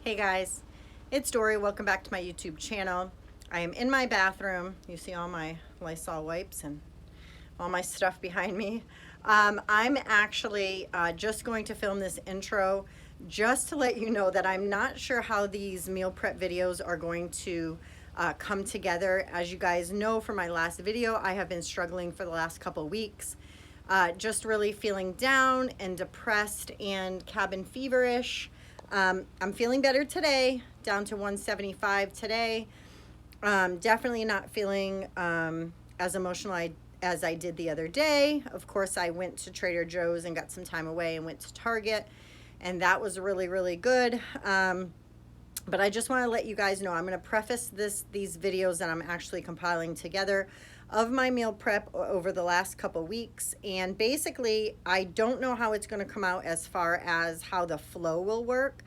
Hey guys, it's Dory. Welcome back to my YouTube channel. I am in my bathroom. You see all my Lysol wipes and all my stuff behind me. I'm actually just going to film this intro just to let you know that I'm not sure how these meal prep videos are going to come together. As you guys know from my last video, I have been struggling for the last couple weeks. Just really feeling down and depressed and cabin feverish. I'm feeling better today, down to 175 today. Definitely not feeling as emotional as I did the other day. Of course, I went to Trader Joe's and got some time away and went to Target, and that was really, really good. But I just want to let you guys know I'm going to preface these videos that I'm actually compiling together of my meal prep over the last couple weeks. And basically, I don't know how it's going to come out as far as how the flow will work.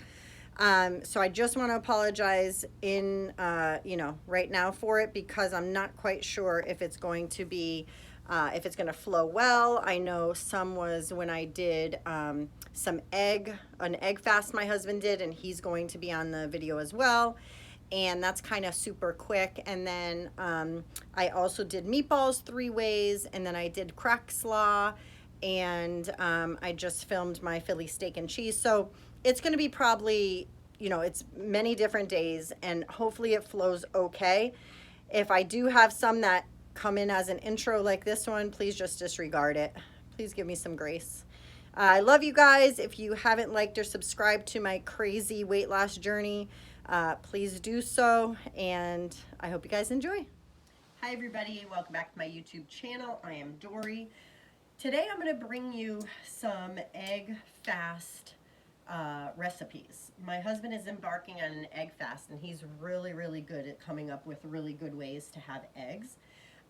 So I just want to apologize right now for it, because I'm not quite sure if it's going to be, if it's going to flow well. I know some was when I did an egg fast my husband did, and he's going to be on the video as well. And that's kind of super quick. And then I also did meatballs 3 ways, and then I did crack slaw, and I just filmed my Philly steak and cheese. So it's going to be probably, it's many different days, and hopefully it flows okay. If I do have some that come in as an intro like this one, please just disregard it. Please give me some grace. I love you guys. If you haven't liked or subscribed to my crazy weight loss journey, please do so, and I hope you guys enjoy. Hi everybody, welcome back to my YouTube channel. I am Dory. Today I'm going to bring you some egg fast recipes. My husband is embarking on an egg fast, and he's really, really good at coming up with really good ways to have eggs.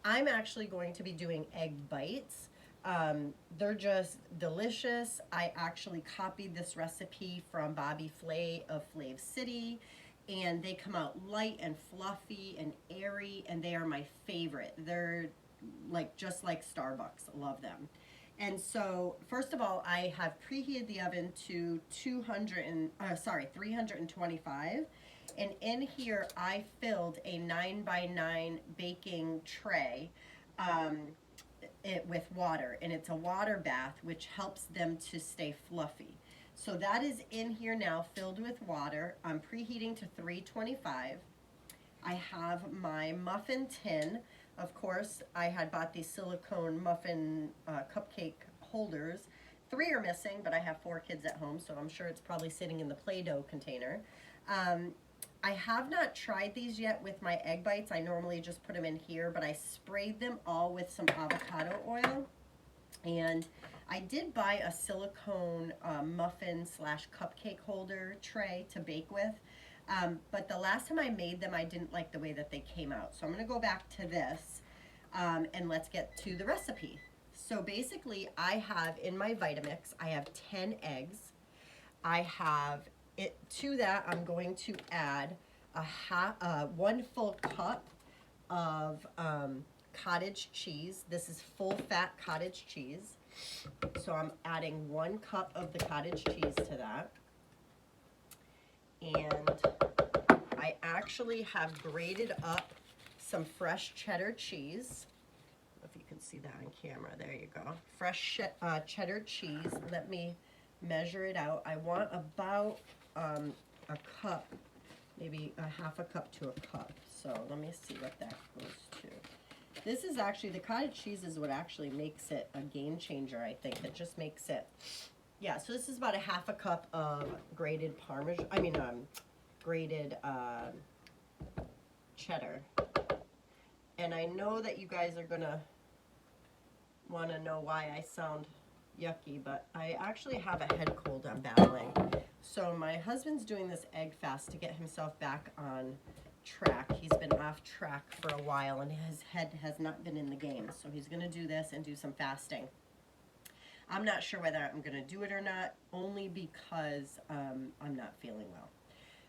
I'm actually going to be doing egg bites. They're just delicious. I actually copied this recipe from Bobby Flay of Flav City, and they come out light and fluffy and airy, and they are my favorite. They're just like Starbucks. Love them. And so, first of all, I have preheated the oven to 325. And in here, I filled a 9x9 baking tray with water. And it's a water bath, which helps them to stay fluffy. So that is in here now, filled with water. I'm preheating to 325. I have my muffin tin. Of course, I had bought these silicone muffin cupcake holders. 3 are missing, but I have 4 kids at home, so I'm sure it's probably sitting in the Play-Doh container. I have not tried these yet with my egg bites. I normally just put them in here, but I sprayed them all with some avocado oil. And I did buy a silicone muffin / cupcake holder tray to bake with. But the last time I made them, I didn't like the way that they came out. So I'm going to go back to this, and let's get to the recipe. So basically, I have in my Vitamix, I have 10 eggs. I have to that, I'm going to add 1 full cup of cottage cheese. This is full fat cottage cheese. So I'm adding 1 cup of the cottage cheese to that. And I actually have grated up some fresh cheddar cheese. I don't know if you can see that on camera. There you go. Fresh cheddar cheese. Let me measure it out. I want about a cup, maybe a half a cup to a cup. So let me see what that goes to. This is actually, the cottage cheese is what actually makes it a game changer, I think. It just makes it, yeah, so this is about a half a cup of grated grated cheddar. And I know that you guys are gonna want to know why I sound yucky, but I actually have a head cold I'm battling. So my husband's doing this egg fast to get himself back on track. He's been off track for a while, and his head has not been in the game. So he's going to do this and do some fasting. I'm not sure whether I'm going to do it or not, only because I'm not feeling well.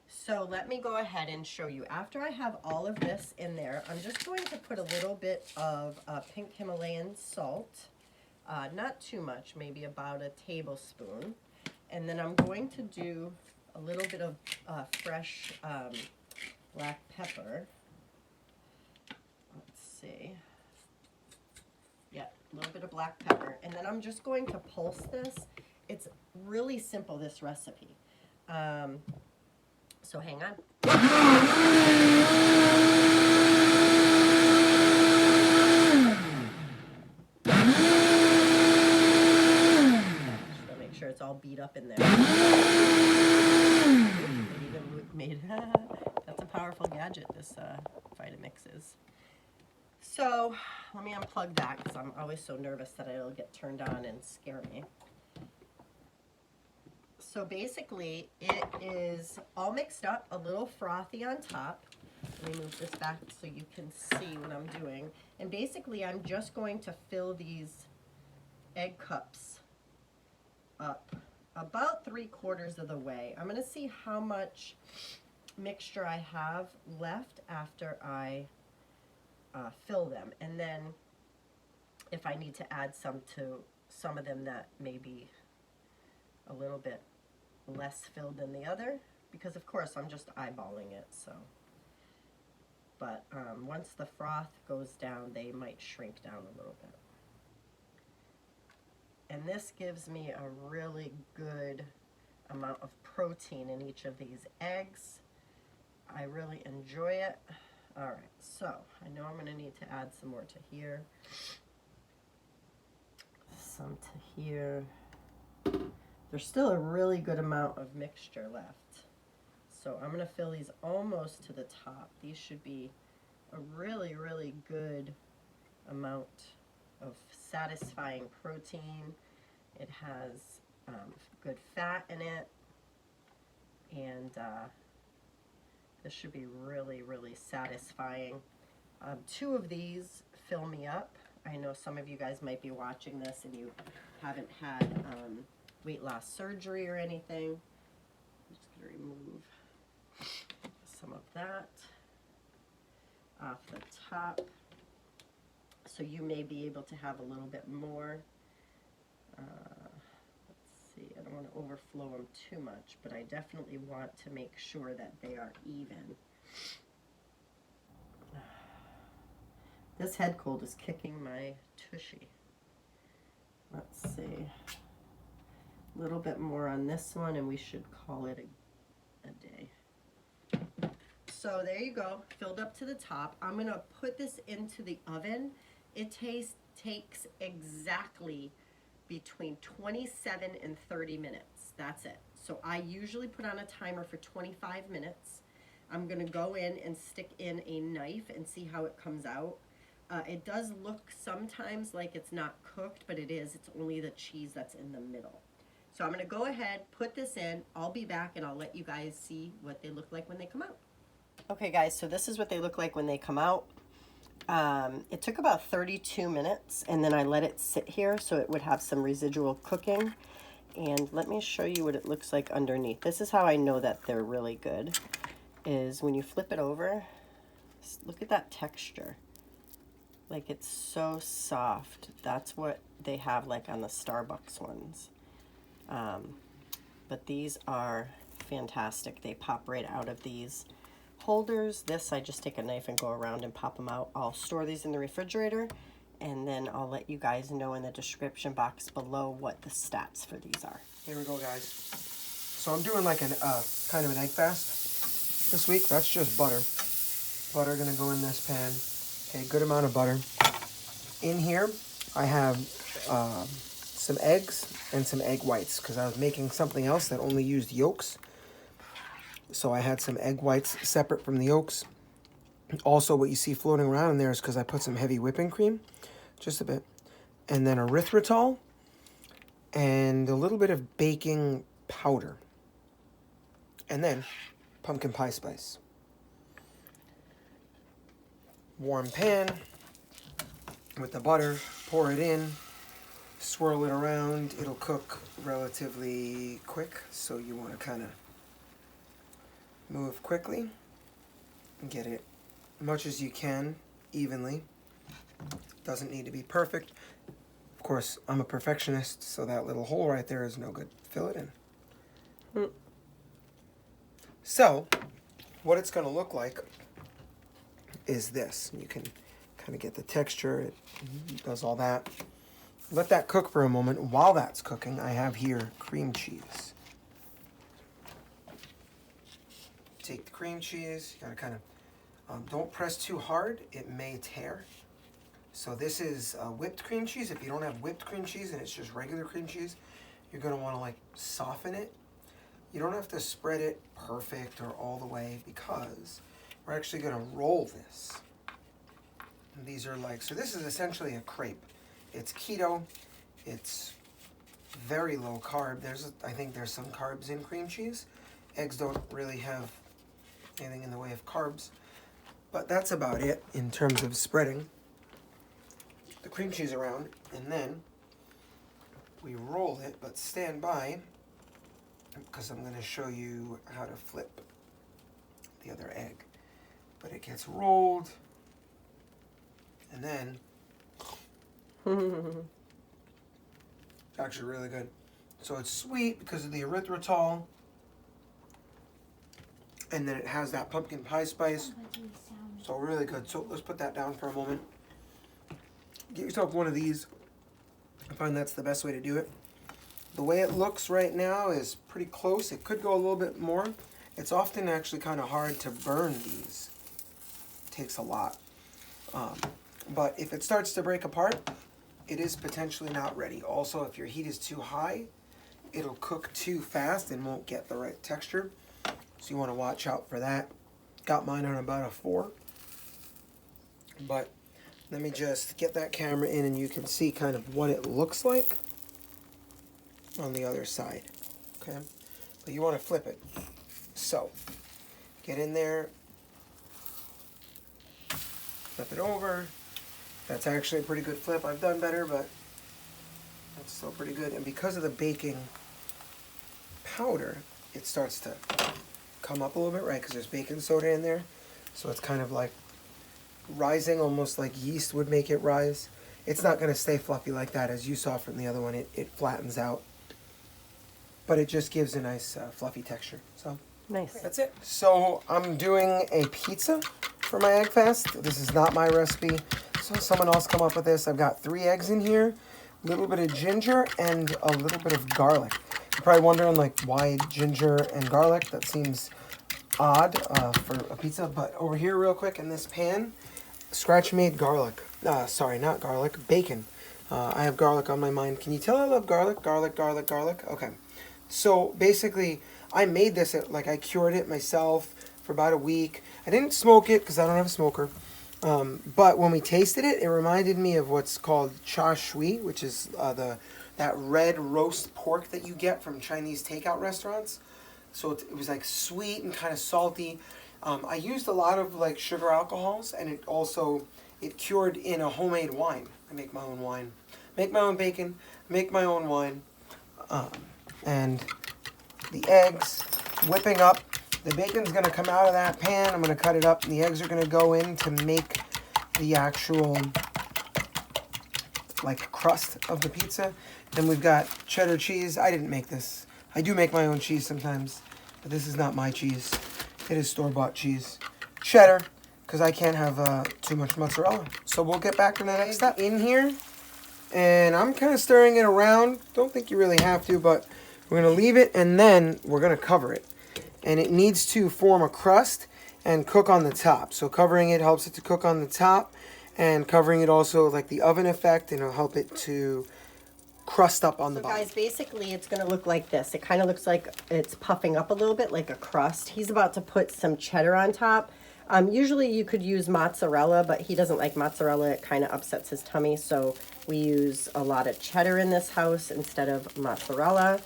So let me go ahead and show you. After I have all of this in there, I'm just going to put a little bit of pink Himalayan salt. Not too much, maybe about a tablespoon. And then I'm going to do a little bit of fresh black pepper. Let's see. Yeah, a little bit of black pepper. And then I'm just going to pulse this. It's really simple, this recipe. So hang on. Just to make sure it's all beat up in there. It even made, that's a powerful gadget, this Vitamix is. So let me unplug that because I'm always so nervous that it'll get turned on and scare me. So basically it is all mixed up, a little frothy on top. Let me move this back so you can see what I'm doing. And basically I'm just going to fill these egg cups up about 3/4 of the way. I'm going to see how much mixture I have left after I fill them, and then if I need to add some to some of them that may be a little bit less filled than the other, because of course I'm just eyeballing it. So, but once the froth goes down, they might shrink down a little bit, and this gives me a really good amount of protein in each of these eggs. I really enjoy it. All right, so I know I'm going to need to add some more to here, some to here. There's still a really good amount of mixture left. So I'm going to fill these almost to the top. These should be a really, really good amount of satisfying protein. It has good fat in it, and this should be really, really satisfying. 2 of these fill me up. I know some of you guys might be watching this and you haven't had weight loss surgery or anything. I'm just going to remove some of that off the top. So you may be able to have a little bit more. I don't want to overflow them too much, but I definitely want to make sure that they are even. This head cold is kicking my tushy. Let's see. A little bit more on this one, and we should call it a day. So there you go, filled up to the top. I'm going to put this into the oven. It takes exactly between 27 and 30 minutes. That's it. So I usually put on a timer for 25 minutes. I'm going to go in and stick in a knife and see how it comes out. It does look sometimes like it's not cooked, but it is. It's only the cheese that's in the middle. So I'm going to go ahead, put this in. I'll be back and I'll let you guys see what they look like when they come out. Okay guys, so this is what they look like when they come out. It took about 32 minutes, and then I let it sit here so it would have some residual cooking. And let me show you what it looks like underneath. This is how I know that they're really good, is when you flip it over, look at that texture. Like, it's so soft. That's what they have like on the Starbucks ones. But these are fantastic. They pop right out of these holders. This, I just take a knife and go around and pop them out. I'll store these in the refrigerator, and then I'll let you guys know in the description box below what the stats for these are. Here we go, guys. So I'm doing like an kind of an egg fast this week. That's just butter. Butter gonna go in this pan. Okay, good amount of butter. In here, I have some eggs and some egg whites because I was making something else that only used yolks. So I had some egg whites separate from the yolks. Also, what you see floating around in there is because I put some heavy whipping cream, just a bit, and then erythritol, and a little bit of baking powder, and then pumpkin pie spice. Warm pan with the butter, pour it in, swirl it around. It'll cook relatively quick, so you want to kind of move quickly and get it much as you can evenly. Doesn't need to be perfect. Of course, I'm a perfectionist, so that little hole right there is no good. Fill it in. So, what it's going to look like is this. You can kind of get the texture. It does all that. Let that cook for a moment. While that's cooking, I have here cream cheese. Take the cream cheese. You got to kind of, don't press too hard. It may tear. So this is whipped cream cheese. If you don't have whipped cream cheese and it's just regular cream cheese, you're going to want to like soften it. You don't have to spread it perfect or all the way because we're actually going to roll this. And these are like, so this is essentially a crepe. It's keto. It's very low carb. I think there's some carbs in cream cheese. Eggs don't really have anything in the way of carbs. But that's about it in terms of spreading the cream cheese around. And then we roll it, but stand by because I'm going to show you how to flip the other egg. But it gets rolled, and then it's actually really good. So it's sweet because of the erythritol, and then it has that pumpkin pie spice. So really good. So let's put that down for a moment. Get yourself one of these. I find that's the best way to do it. The way it looks right now is pretty close. It could go a little bit more. It's often actually kind of hard to burn these. It takes a lot. But if it starts to break apart, it is potentially not ready. Also, if your heat is too high, it'll cook too fast and won't get the right texture. So you want to watch out for that. Got mine on about a 4. But let me just get that camera in and you can see kind of what it looks like on the other side. Okay? But you want to flip it. So, get in there, flip it over. That's actually a pretty good flip. I've done better, but that's still pretty good. And because of the baking powder, it starts to come up a little bit, right? Because there's baking soda in there. So it's kind of like rising, almost like yeast would make it rise. It's not going to stay fluffy like that. As you saw from the other one, it flattens out. But it just gives a nice fluffy texture. So Nice. that's it. So I'm doing a pizza for my egg fast. This is not my recipe. So someone else come up with this. I've got 3 eggs in here, a little bit of ginger, and a little bit of garlic. You're probably wondering like why ginger and garlic. That seems odd for a pizza. But over here real quick in this pan, scratch made garlic. Sorry, not garlic, bacon. I have garlic on my mind. Can you tell I love garlic? Garlic, garlic, garlic. Okay. So basically, I made this, I cured it myself for about a week. I didn't smoke it because I don't have a smoker. But when we tasted it, it reminded me of what's called cha shui, which is that red roast pork that you get from Chinese takeout restaurants. So it was like sweet and kind of salty. I used a lot of like sugar alcohols, and it cured in a homemade wine. I make my own wine, make my own bacon, make my own wine. And the eggs whipping up. The bacon's going to come out of that pan. I'm going to cut it up, and the eggs are going to go in to make the actual like crust of the pizza. Then we've got cheddar cheese. I didn't make this. I do make my own cheese sometimes, but this is not my cheese. It is store-bought cheese. Cheddar, because I can't have too much mozzarella. So we'll get back to the next step. In here, and I'm kind of stirring it around. Don't think you really have to, but we're going to leave it, and then we're going to cover it. And it needs to form a crust and cook on the top. So covering it helps it to cook on the top, and covering it also like the oven effect, and it'll help it to crust up on the bottom. So guys, basically it's going to look like this. It kind of looks like it's puffing up a little bit like a crust. He's about to put some cheddar on top. Usually you could use mozzarella, but he doesn't like mozzarella. It kind of upsets his tummy, so we use a lot of cheddar in this house instead of mozzarella.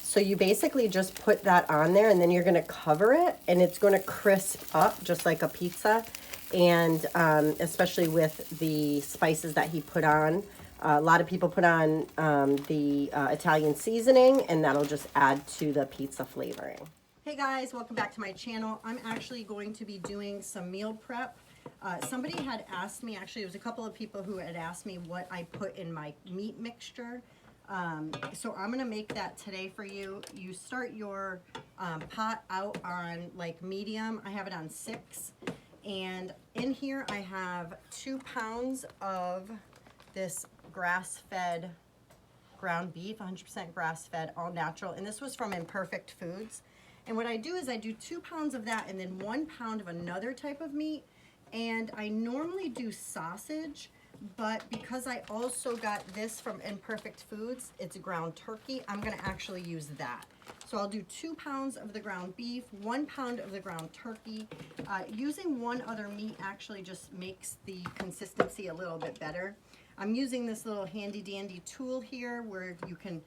So you basically just put that on there, and then you're going to cover it, and it's going to crisp up just like a pizza. And especially with the spices that he put on, a lot of people put on the Italian seasoning, and that'll just add to the pizza flavoring. Hey guys, welcome back to my channel. I'm actually going to be doing some meal prep. Somebody had asked me, actually it was a couple of people who had asked me what I put in my meat mixture. So I'm gonna make that today for you. You start your pot out on like medium. I have it on 6. And in here I have 2 pounds of this grass-fed ground beef, 100% grass-fed, all natural. And this was from Imperfect Foods. And what I do is I do 2 pounds of that and then 1 pound of another type of meat. And I normally do sausage, but because I also got this from Imperfect Foods, it's ground turkey, I'm gonna actually use that. So I'll do 2 pounds of the ground beef, 1 pound of the ground turkey. Using one other meat actually just makes the consistency a little bit better. I'm using this little handy dandy tool here where you can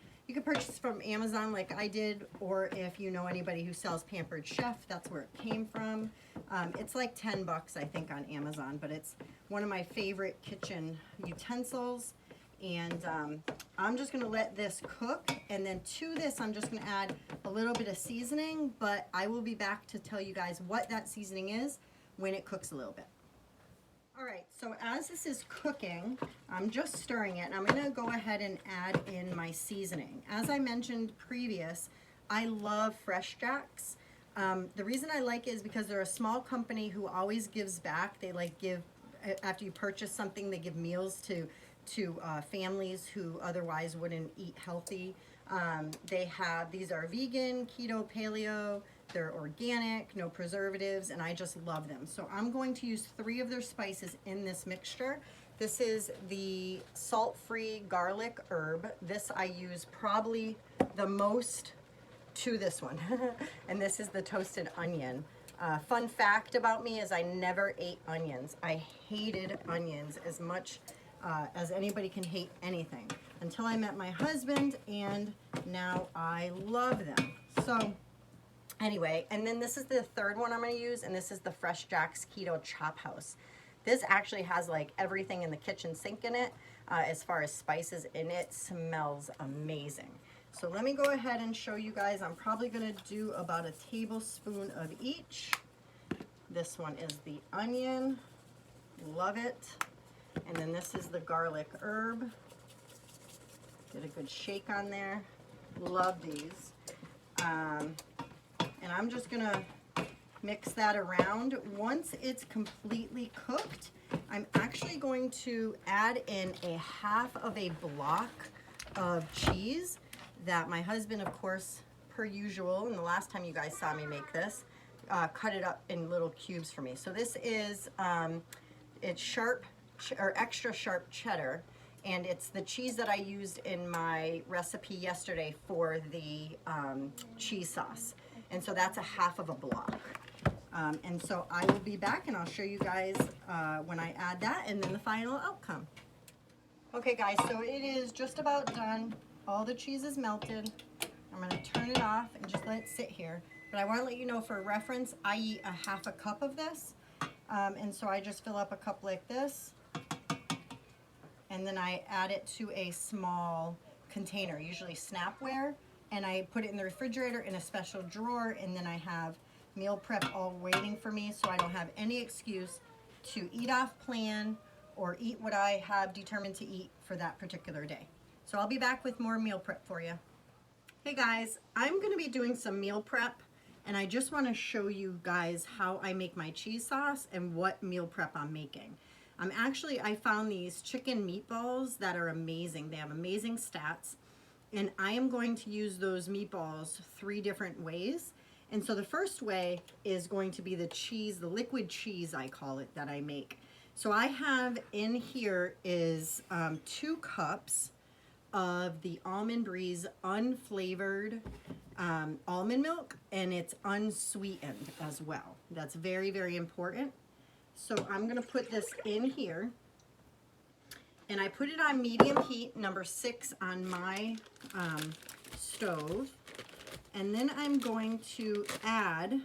purchase from Amazon like I did, or if you know anybody who sells Pampered Chef, that's where it came from. It's like 10 bucks I think on Amazon, but it's one of my favorite kitchen utensils. And I'm just gonna let this cook, and then to this I'm just gonna add a little bit of seasoning, but I will be back to tell you guys what that seasoning is when it cooks a little bit. All right, so as this is cooking, I'm just stirring it, and I'm gonna go ahead and add in my seasoning. As I mentioned previous, I love Fresh Jacks. The reason I like it is because they're a small company who always gives back. They like give, after you purchase something, they give meals to families who otherwise wouldn't eat healthy. These are vegan, keto, paleo, they're organic, no preservatives, and I just love them. So I'm going to use 3 of their spices in this mixture. This is the salt-free garlic herb. This I use probably the most to this one. And this is the toasted onion. Fun fact about me is I never ate onions. I hated onions as much as anybody can hate anything until I met my husband, and now I love them. So anyway, and then this is the third one I'm going to use, and this is the Fresh Jack's Keto Chop House. This actually has like everything in the kitchen sink in it, as far as spices, and it smells amazing. So let me go ahead and show you guys. I'm probably going to do about a tablespoon of each. This one is the onion. Love it. And then this is the garlic herb. Get a good shake on there. Love these. And I'm just gonna mix that around. Once it's completely cooked, I'm actually going to add in a half of a block of cheese that my husband, of course, per usual, and the last time you guys saw me make this, cut it up in little cubes for me. So this is, it's sharp, or extra sharp cheddar, and it's the cheese that I used in my recipe yesterday for the cheese sauce. And so that's a half of a block. And so I will be back and I'll show you guys when I add that and then the final outcome. Okay guys, so it is just about done. All the cheese is melted. I'm gonna turn it off and just let it sit here. But I wanna let you know, for reference, I eat a half a cup of this. And so I just fill up a cup like this, and then I add it to a small container, usually Snapware, and I put it in the refrigerator in a special drawer, and then I have meal prep all waiting for me, so I don't have any excuse to eat off plan or eat what I have determined to eat for that particular day. So I'll be back with more meal prep for you. Hey guys, I'm gonna be doing some meal prep, and I just wanna show you guys how I make my cheese sauce and what meal prep I'm making. I found these chicken meatballs that are amazing. They have amazing stats, and I am going to use those meatballs 3 different ways. And so the first way is going to be the cheese, the liquid cheese I call it, that I make. So I have in here is 2 cups of the Almond Breeze unflavored almond milk, and it's unsweetened as well. That's very, very important. So I'm gonna put this in here, and I put it on medium heat, number 6 on my stove. And then I'm going to add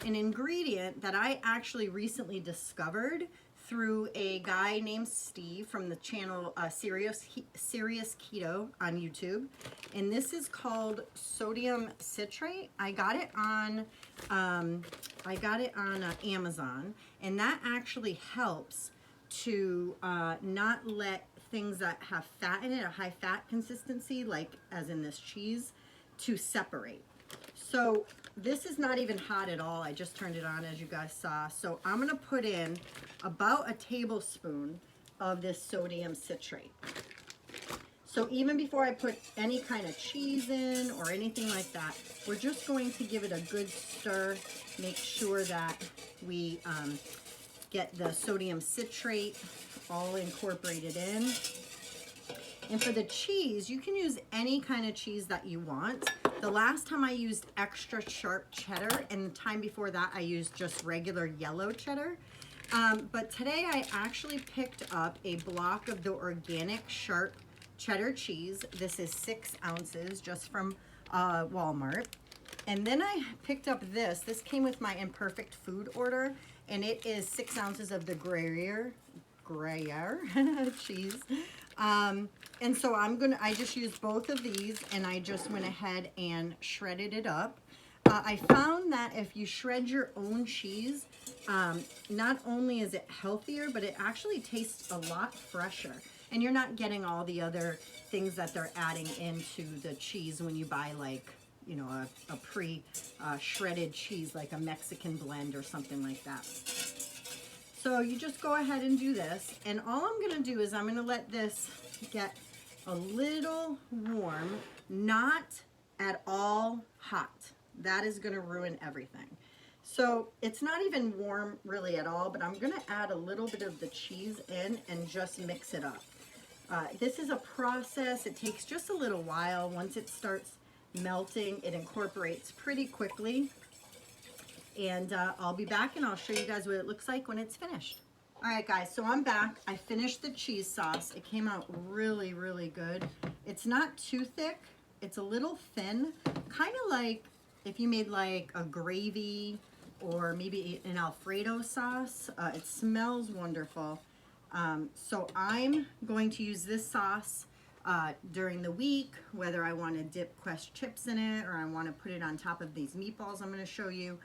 an ingredient that I actually recently discovered through a guy named Steve from the channel Serious Keto on YouTube. And this is called sodium citrate. I got it on Amazon, and that actually helps to not let things that have fat in it, a high fat consistency, like as in this cheese, to separate. So this is not even hot at all. I just turned it on, as you guys saw. So I'm gonna put in about a tablespoon of this sodium citrate. So even before I put any kind of cheese in or anything like that, we're just going to give it a good stir, make sure that we get the sodium citrate all incorporated in. And for the cheese, you can use any kind of cheese that you want. The last time I used extra sharp cheddar, and the time before that I used just regular yellow cheddar. But today I actually picked up a block of the organic sharp cheddar cheese. This is 6 ounces just from Walmart. And then I picked up this. This came with my Imperfect Food order, and it is 6 ounces of the Gruyere cheese. And so I just used both of these, and I just went ahead and shredded it up. I found that if you shred your own cheese, not only is it healthier, but it actually tastes a lot fresher. And you're not getting all the other things that they're adding into the cheese when you buy, like, you know, a pre-shredded cheese, like a Mexican blend or something like that. So you just go ahead and do this. And all I'm gonna do is I'm gonna let this get a little warm, not at all hot. That is gonna ruin everything. So it's not even warm really at all, but I'm gonna add a little bit of the cheese in and just mix it up. This is a process. It takes just a little while. Once it starts melting, it incorporates pretty quickly. And I'll be back and I'll show you guys what it looks like when it's finished. All right, guys, so I'm back. I finished the cheese sauce. It came out really, really good. It's not too thick. It's a little thin, kind of like if you made like a gravy or maybe an Alfredo sauce. It smells wonderful. So I'm going to use this sauce during the week, whether I want to dip Quest chips in it or I want to put it on top of these meatballs I'm going to show you.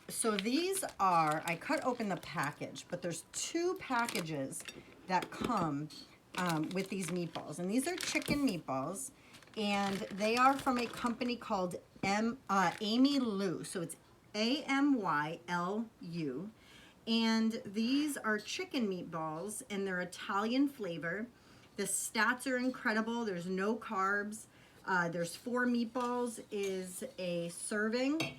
So these are, I cut open the package, but there's 2 packages that come with these meatballs. And these are chicken meatballs, and they are from a company called Amy Lou. So it's AMYLU. And these are chicken meatballs, and they're Italian flavor. The stats are incredible. There's no carbs. There's 4 meatballs is a serving.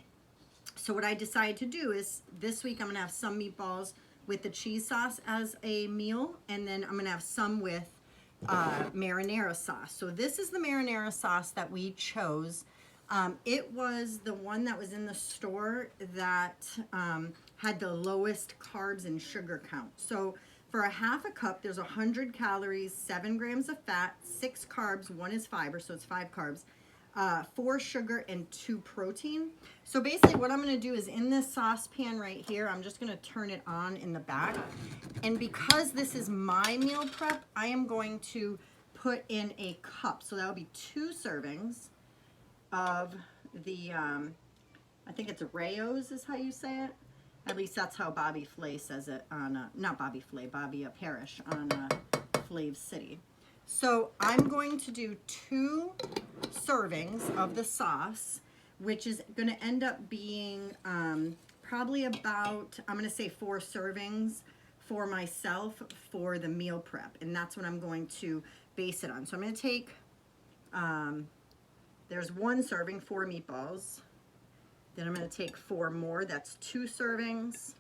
So what I decided to do is this week I'm gonna have some meatballs with the cheese sauce as a meal, and then I'm gonna have some with marinara sauce. So this is the marinara sauce that we chose. It was the one that was in the store that had the lowest carbs and sugar count. So for a half a cup, there's 100 calories, 7 grams of fat, 6 carbs, 1 is fiber, so it's 5 carbs. 4 sugar and 2 protein. So basically what I'm gonna do is in this saucepan right here, I'm just gonna turn it on in the back. And because this is my meal prep, I am going to put in a cup. So that'll be 2 servings of the, I think it's Rayo's is how you say it. At least that's how Bobby Flay says it on, not Bobby Flay, Bobby Parrish on Flav City. So I'm going to do 2 servings of the sauce, which is going to end up being probably about, I'm going to say 4 servings for myself for the meal prep. And that's what I'm going to base it on. So I'm going to take, there's 1 serving, 4 meatballs. Then I'm going to take 4 more. That's 2 servings.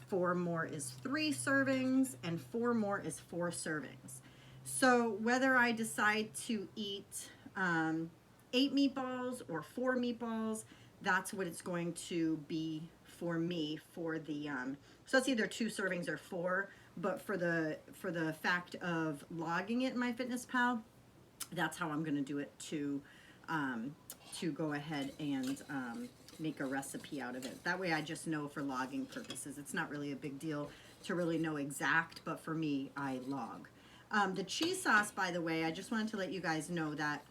4 more is 3 servings. And 4 more is 4 servings. So whether I decide to eat 8 meatballs or 4 meatballs, that's what it's going to be for me for the, so it's either 2 servings or 4, but for the fact of logging it in MyFitnessPal, that's how I'm going to do it to go ahead and make a recipe out of it. That way I just know for logging purposes. It's not really a big deal to really know exact, but for me, I log. The cheese sauce, by the way, I just wanted to let you guys know that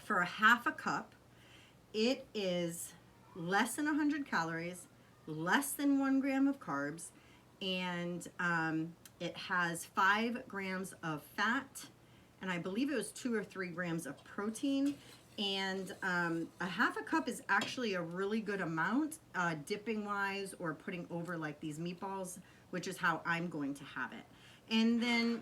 for a half a cup, it is less than 100 calories, less than 1 gram of carbs, and It has 5 grams of fat, and I believe it was 2 or 3 grams of protein. And a half a cup is actually a really good amount, dipping wise or putting over like these meatballs, which is how I'm going to have it. And then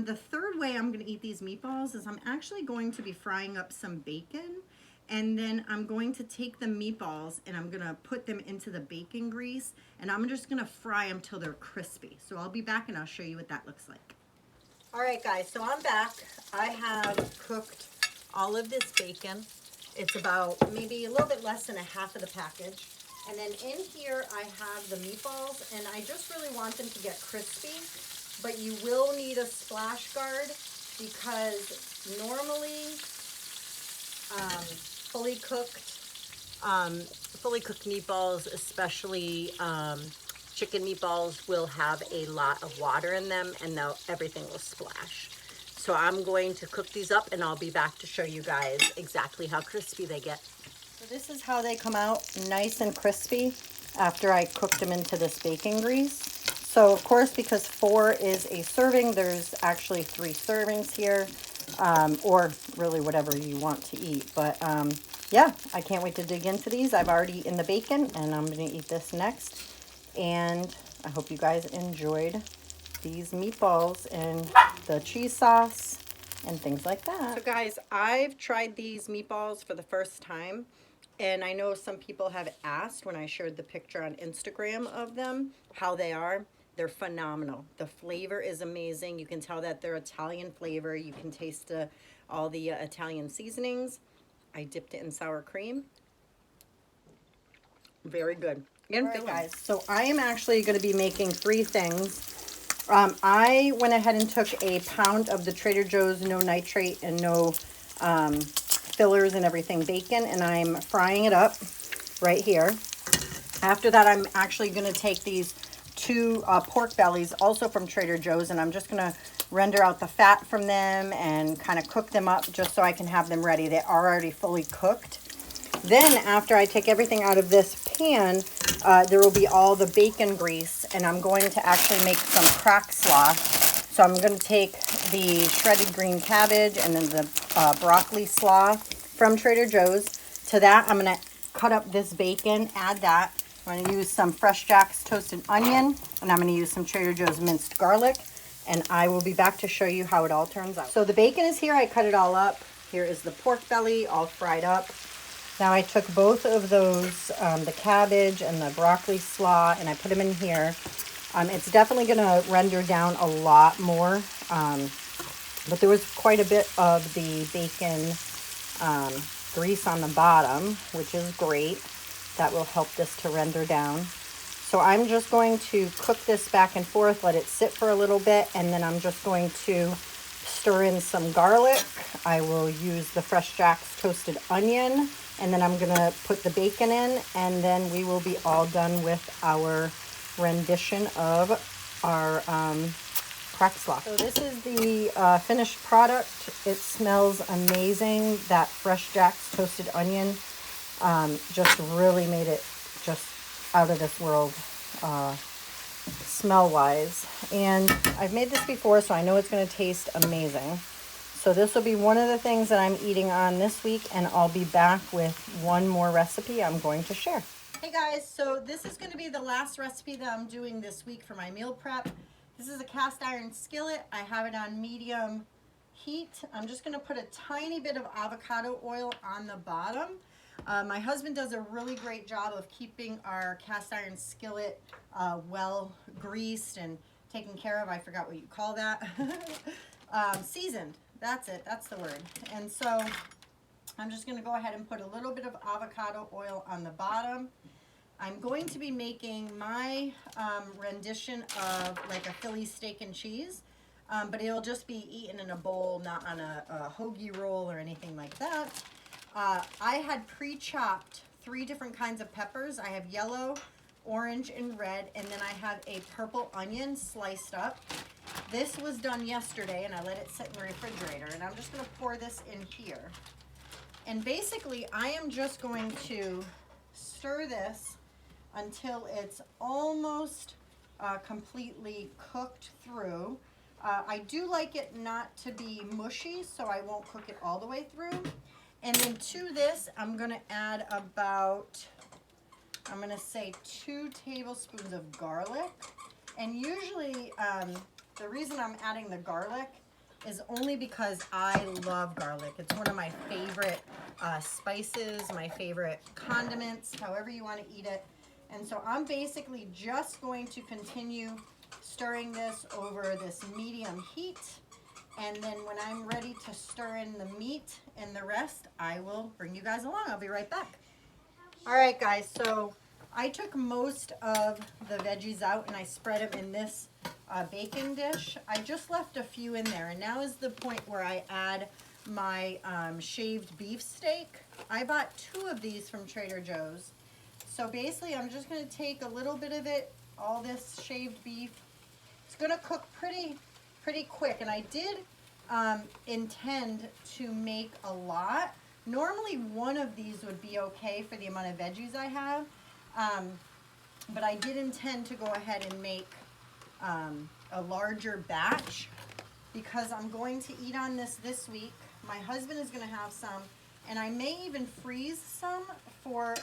the third way I'm going to eat these meatballs is I'm actually going to be frying up some bacon. And then I'm going to take the meatballs and I'm going to put them into the bacon grease. And I'm just going to fry them till they're crispy. So I'll be back and I'll show you what that looks like. All right, guys, so I'm back. I have cooked all of this bacon. It's about maybe a little bit less than a half of the package. And then in here I have the meatballs, and I just really want them to get crispy. But you will need a splash guard because normally fully cooked meatballs, especially chicken meatballs, will have a lot of water in them, and everything will splash. So I'm going to cook these up, and I'll be back to show you guys exactly how crispy they get. So this is how they come out, nice and crispy after I cooked them into this bacon grease. So of course, because 4 is a serving, there's actually 3 servings here, or really whatever you want to eat. But yeah, I can't wait to dig into these. I've already eaten the bacon, and I'm going to eat this next. And I hope you guys enjoyed these meatballs and the cheese sauce and things like that. So guys, I've tried these meatballs for the first time, and I know some people have asked when I shared the picture on Instagram of them how they are. They're phenomenal. The flavor is amazing. You can tell that they're Italian flavor. You can taste all the Italian seasonings. I dipped it in sour cream. Very good. All right, guys, so I am actually going to be making 3 things. I went ahead and took a pound of the Trader Joe's no nitrate and no fillers and everything bacon, and I'm frying it up right here. After that, I'm actually going to take these 2 pork bellies, also from Trader Joe's, and I'm just going to render out the fat from them and kind of cook them up just so I can have them ready. They are already fully cooked. Then after I take everything out of this pan, there will be all the bacon grease, and I'm going to actually make some crack slaw. So I'm going to take the shredded green cabbage and then the broccoli slaw from Trader Joe's. To that, I'm going to cut up this bacon, add that. I'm going to use some Fresh Jack's toasted onion, and I'm going to use some Trader Joe's minced garlic, and I will be back to show you how it all turns out. So the bacon is here. I cut it all up. Here is the pork belly all fried up. Now I took both of those, the cabbage and the broccoli slaw, and I put them in here. It's definitely going to render down a lot more, but there was quite a bit of the bacon grease on the bottom, which is great. That will help this to render down. So I'm just going to cook this back and forth, let it sit for a little bit, and then I'm just going to stir in some garlic. I will use the Fresh Jack's toasted onion, and then I'm going to put the bacon in, and then we will be all done with our rendition of our crack slaw. So this is the finished product. It smells amazing. That Fresh Jack's toasted onion just really made it just out of this world smell-wise. And I've made this before, so I know it's going to taste amazing. So this will be one of the things that I'm eating on this week, and I'll be back with one more recipe I'm going to share. Hey guys, so this is going to be the last recipe that I'm doing this week for my meal prep. This is a cast iron skillet. I have it on medium heat. I'm just going to put a tiny bit of avocado oil on the bottom. My husband does a really great job of keeping our cast iron skillet well greased and taken care of. I forgot what you call that. Seasoned. That's it. That's the word. And so I'm just going to go ahead and put a little bit of avocado oil on the bottom. I'm going to be making my rendition of like a Philly steak and cheese, but it'll just be eaten in a bowl, not on a hoagie roll or anything like that. I had pre-chopped 3 different kinds of peppers. I have yellow, orange, and red, and then I have a purple onion sliced up. This was done yesterday, and I let it sit in the refrigerator, and I'm just going to pour this in here. And basically, I am just going to stir this until it's almost completely cooked through. I do like it not to be mushy, so I won't cook it all the way through. And then to this, I'm going to add about, I'm going to say 2 tablespoons of garlic. And usually the reason I'm adding the garlic is only because I love garlic. It's one of my favorite spices, my favorite condiments, however you want to eat it. And so I'm basically just going to continue stirring this over this medium heat. And then when I'm ready to stir in the meat and the rest, I will bring you guys along. I'll be right back. All right, guys, so I took most of the veggies out and I spread them in this baking dish. I just left a few in there, and now is the point where I add my shaved beef steak. I bought 2 of these from Trader Joe's. So basically, I'm just going to take a little bit of it, all this shaved beef. It's going to cook pretty quick, and I did intend to make a lot. Normally, 1 of these would be okay for the amount of veggies I have, but I did intend to go ahead and make a larger batch because I'm going to eat on this week. My husband is going to have some, and I may even freeze some for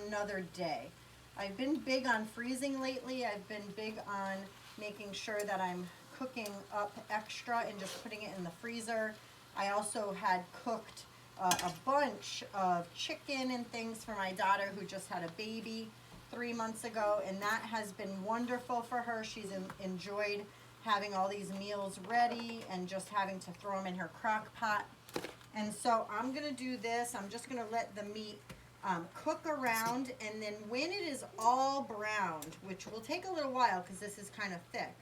another day. I've been big on freezing lately. I've been big on making sure that I'm cooking up extra and just putting it in the freezer. I also had cooked a bunch of chicken and things for my daughter who just had a baby 3 months ago, and that has been wonderful for her. She's enjoyed having all these meals ready and just having to throw them in her crock pot. And so I'm going to do this. I'm just going to let the meat cook around, and then when it is all browned, which will take a little while because this is kind of thick,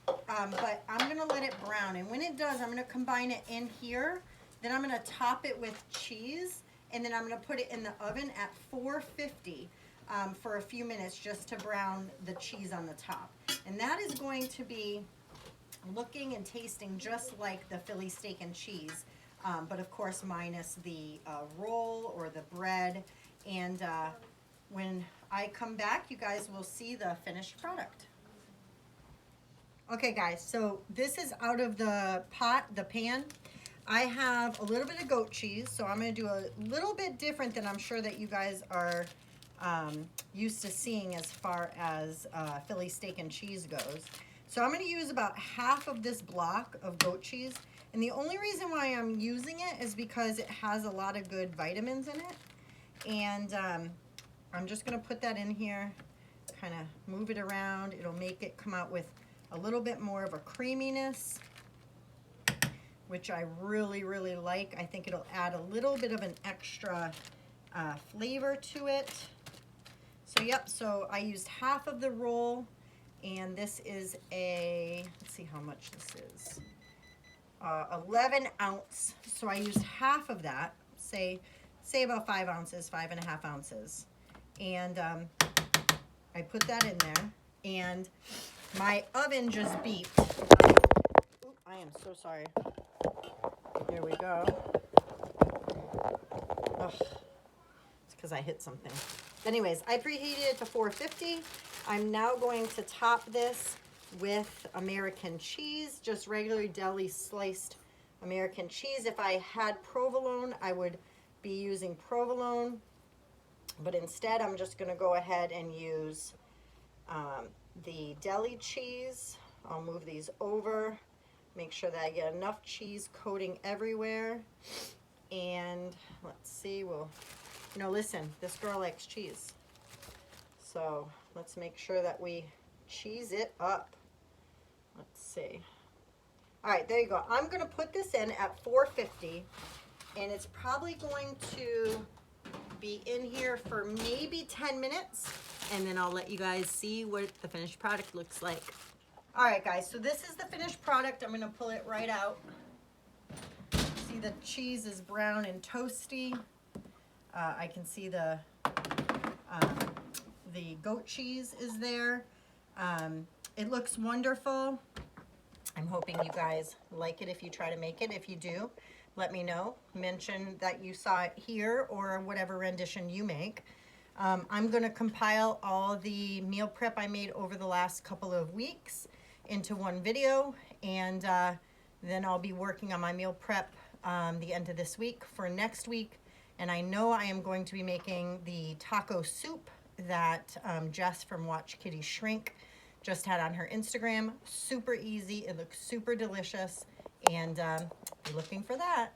but I'm going to let it brown, and when it does, I'm going to combine it in here. Then I'm going to top it with cheese, and then I'm going to put it in the oven at 450 for a few minutes just to brown the cheese on the top. And that is going to be looking and tasting just like the Philly steak and cheese, but of course minus the roll or the bread. And when I come back, you guys will see the finished product. Okay guys, so this is out of the pan. I have a little bit of goat cheese, so I'm going to do a little bit different than I'm sure that you guys are used to seeing as far as Philly steak and cheese goes. So I'm going to use about half of this block of goat cheese, and the only reason why I'm using it is because it has a lot of good vitamins in it. And I'm just going to put that in here, kind of move it around. It'll make it come out with a little bit more of a creaminess, which I really, really like. I think it'll add a little bit of an extra flavor to it. So yep, so I used half of the roll, and this is a, let's see how much this is, 11 ounce. So I used half of that, say about 5 ounces, 5.5 ounces. And I put that in there, and my oven just beeped. Oop, I am so sorry. Here we go. Ugh, it's because I hit something. Anyways, I preheated it to 450. I'm now going to top this with American cheese, just regular deli sliced American cheese. If I had provolone, I would be using provolone, but instead I'm just going to go ahead and use the deli cheese. I'll move these over, make sure that I get enough cheese coating everywhere. And let's see, well, listen, this girl likes cheese. So let's make sure that we cheese it up. Let's see. All right, there you go. I'm going to put this in at 450, and it's probably going to be in here for maybe 10 minutes, and then I'll let you guys see what the finished product looks like. All right, guys, so this is the finished product. I'm going to pull it right out. See, the cheese is brown and toasty. I can see the goat cheese is there. It looks wonderful. I'm hoping you guys like it if you try to make it. If you do, let me know. Mention that you saw it here or whatever rendition you make. I'm going to compile all the meal prep I made over the last couple of weeks into one video, and then I'll be working on my meal prep the end of this week for next week. And I know I am going to be making the taco soup that Jess from Watch Kitty Shrink just had on her Instagram. Super easy. It looks super delicious, and be looking for that.